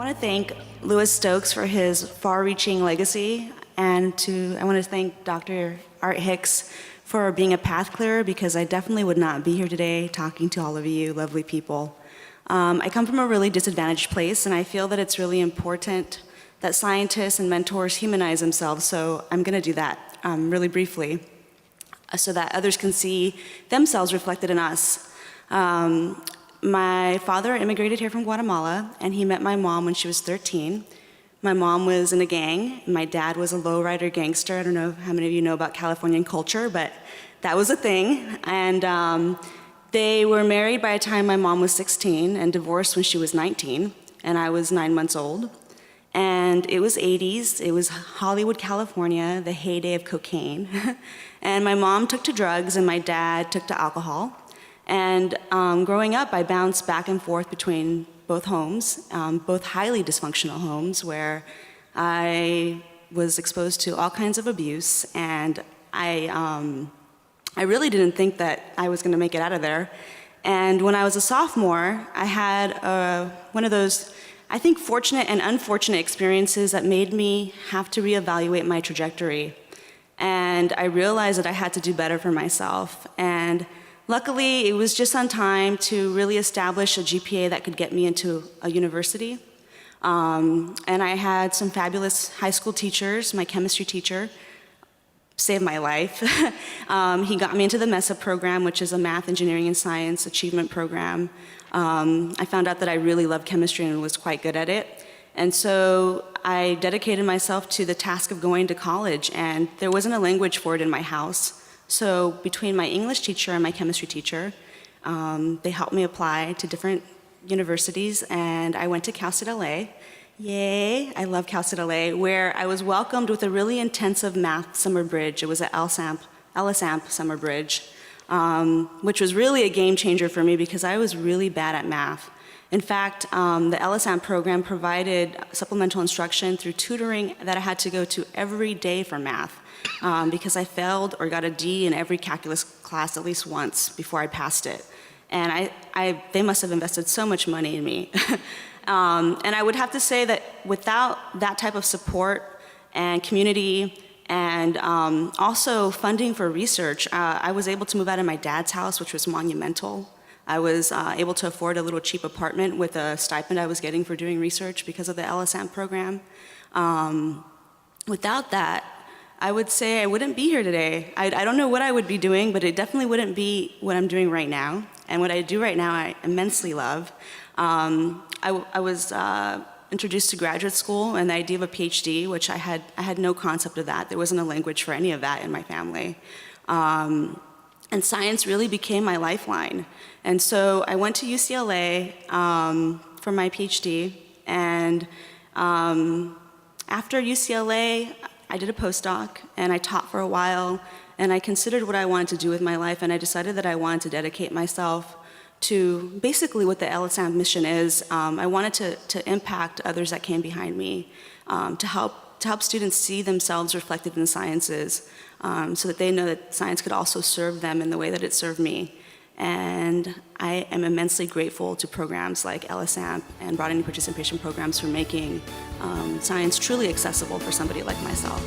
want to thank Louis Stokes for his far-reaching legacy, and I want to thank Dr. Art Hicks for being a path clearer, because I definitely would not be here today talking to all of you lovely people. I come from a really disadvantaged place, and I feel that it's really important that scientists and mentors humanize themselves, so I'm going to do that really briefly so that others can see themselves reflected in us. My father immigrated here from Guatemala, and he met my mom when she was 13. My mom was in a gang. My dad was a lowrider gangster. I don't know how many of you know about Californian culture, but that was a thing. And they were married by the time my mom was 16 and divorced when she was 19, and I was 9 months old. And it was 80s, it was Hollywood, California, the heyday of cocaine. And my mom took to drugs and my dad took to alcohol. And growing up, I bounced back and forth between both homes, both highly dysfunctional homes where I was exposed to all kinds of abuse, and I really didn't think that I was gonna make it out of there. And when I was a sophomore, I had one of those, I think, fortunate and unfortunate experiences that made me have to reevaluate my trajectory. And I realized that I had to do better for myself. And luckily, it was just on time to really establish a GPA that could get me into a university. And I had some fabulous high school teachers. My chemistry teacher saved my life. He got me into the MESA program, which is a math, engineering, and science achievement program. I found out that I really loved chemistry and was quite good at it. And so I dedicated myself to the task of going to college, and there wasn't a language for it in my house. So between my English teacher and my chemistry teacher, they helped me apply to different universities, and I went to Cal State LA. Yay, I love Cal State LA, where I was welcomed with a really intensive math summer bridge. It was at LSAMP Summer Bridge, which was really a game changer for me because I was really bad at math. In fact, the LSAMP program provided supplemental instruction through tutoring that I had to go to every day for math. Because I failed or got a D in every calculus class at least once before I passed it. And they must have invested so much money in me. And I would have to say that without that type of support and community and also funding for research, I was able to move out of my dad's house, which was monumental. I was able to afford a little cheap apartment with a stipend I was getting for doing research because of the LSAMP program. Without that, I would say I wouldn't be here today. I don't know what I would be doing, but it definitely wouldn't be what I'm doing right now. And what I do right now, I immensely love. I was introduced to graduate school and the idea of a PhD, which I had no concept of that. There wasn't a language for any of that in my family. And science really became my lifeline. And so I went to UCLA for my PhD. And after UCLA, I did a postdoc, and I taught for a while, and I considered what I wanted to do with my life, and I decided that I wanted to dedicate myself to basically what the LSAMP mission is. I wanted to impact others that came behind me, to help students see themselves reflected in the sciences, so that they know that science could also serve them in the way that it served me. And I am immensely grateful to programs like LSAMP and broadening participation programs for making science truly accessible for somebody like myself.